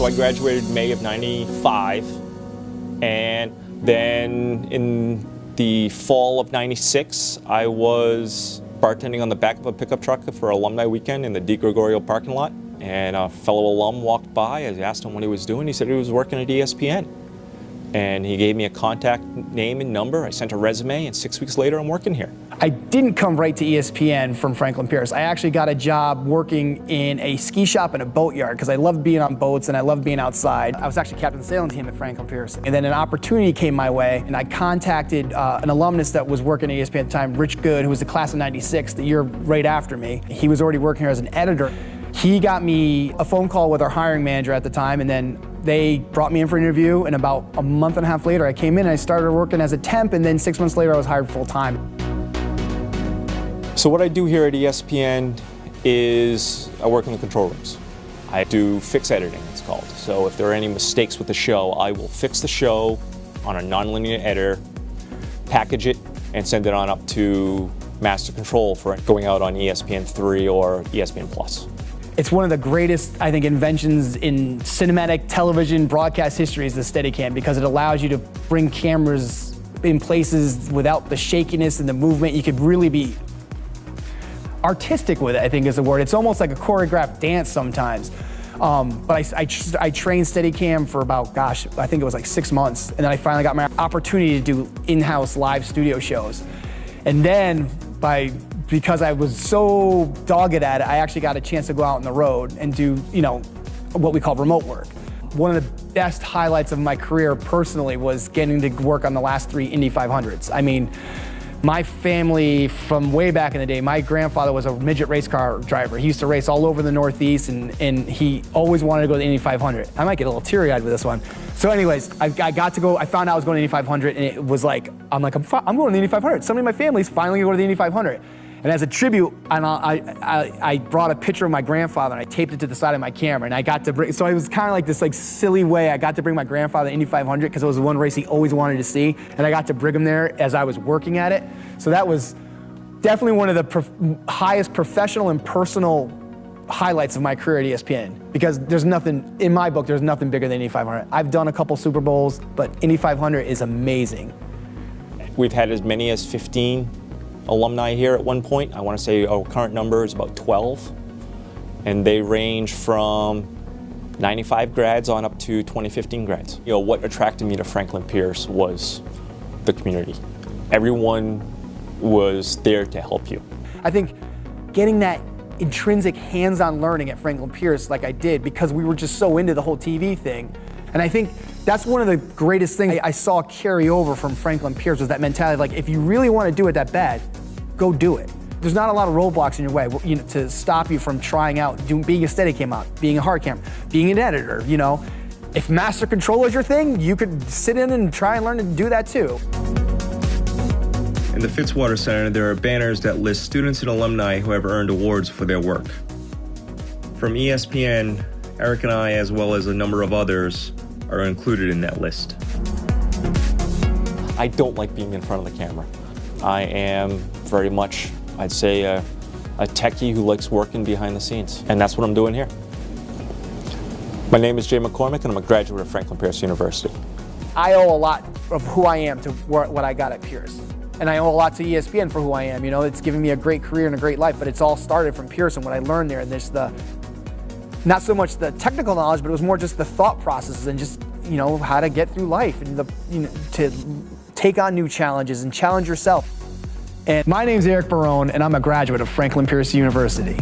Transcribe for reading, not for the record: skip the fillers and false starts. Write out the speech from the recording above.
So I graduated May of '95, and then in the fall of '96, I was bartending on the back of a pickup truck for alumni weekend in the DeGregorio parking lot, and a fellow alum walked by. I asked him what he was doing. He said he was working at ESPN, and he gave me a contact name and number. I sent a resume, and 6 weeks later, I'm working here. I didn't come right to ESPN from Franklin Pierce. I actually got a job working in a ski shop and a boatyard because I loved being on boats and I loved being outside. I was actually captain of the sailing team at Franklin Pierce. And then an opportunity came my way, and I contacted an alumnus that was working at ESPN at the time, Rich Good, who was the class of '96, the year right after me. He was already working here as an editor. He got me a phone call with our hiring manager at the time, and then they brought me in for an interview, and about a month and a half later I came in and I started working as a temp, and then 6 months later I was hired full time. So what I do here at ESPN is I work in the control rooms. I do fix editing, it's called. So if there are any mistakes with the show, I will fix the show on a nonlinear editor, package it, and send it on up to master control for it going out on ESPN3 or ESPN Plus. It's one of the greatest, I think, inventions in cinematic television broadcast history is the Steadicam, because it allows you to bring cameras in places without the shakiness and the movement. You could really be artistic with it, I think is the word. It's almost like a choreographed dance sometimes. But I trained Steadicam for about, gosh, I think it was like 6 months. And then I finally got my opportunity to do in-house live studio shows. And then because I was so dogged at it, I actually got a chance to go out on the road and do, what we call remote work. One of the best highlights of my career personally was getting to work on the last 3 Indy 500s. I mean, my family from way back in the day, my grandfather was a midget race car driver. He used to race all over the Northeast, and he always wanted to go to the Indy 500. I might get a little teary-eyed with this one. So anyways, I got to go, I found out I was going to Indy 500, and it was like, I'm going to the Indy 500. Somebody in my family's finally going to the Indy 500. And as a tribute, I brought a picture of my grandfather and I taped it to the side of my camera, and I got to bring, so it was kind of like this silly way I got to bring my grandfather to Indy 500 because it was the one race he always wanted to see, and I got to bring him there as I was working at it. So that was definitely one of the highest professional and personal highlights of my career at ESPN, because there's nothing, in my book, there's nothing bigger than Indy 500. I've done a couple Super Bowls, but Indy 500 is amazing. We've had as many as 15 alumni here at one point. I want to say our current number is about 12, and they range from 95 grads on up to 2015 grads. What attracted me to Franklin Pierce was the community. Everyone was there to help you. I think getting that intrinsic hands-on learning at Franklin Pierce like I did, because we were just so into the whole TV thing, and I think that's one of the greatest things I saw carry over from Franklin Pierce was that mentality of like, if you really want to do it that bad, go do it. There's not a lot of roadblocks in your way to stop you from trying out, being a Steadicam out, being a hard camera, being an editor, If master control is your thing, you could sit in and try and learn to do that too. In the Fitzwater Center, there are banners that list students and alumni who have earned awards for their work. From ESPN, Erik and I, as well as a number of others, are included in that list. I don't like being in front of the camera. I am very much, I'd say, a techie who likes working behind the scenes, and that's what I'm doing here. My name is McCormack, and I'm a graduate of Franklin Pierce University. I owe a lot of who I am to what I got at Pierce. And I owe a lot to ESPN for who I am. It's given me a great career and a great life, but it's all started from Pierce and what I learned there. And there's not so much the technical knowledge, but it was more just the thought processes and just, how to get through life and to take on new challenges and challenge yourself. And my name's Erik Barone, and I'm a graduate of Franklin Pierce University.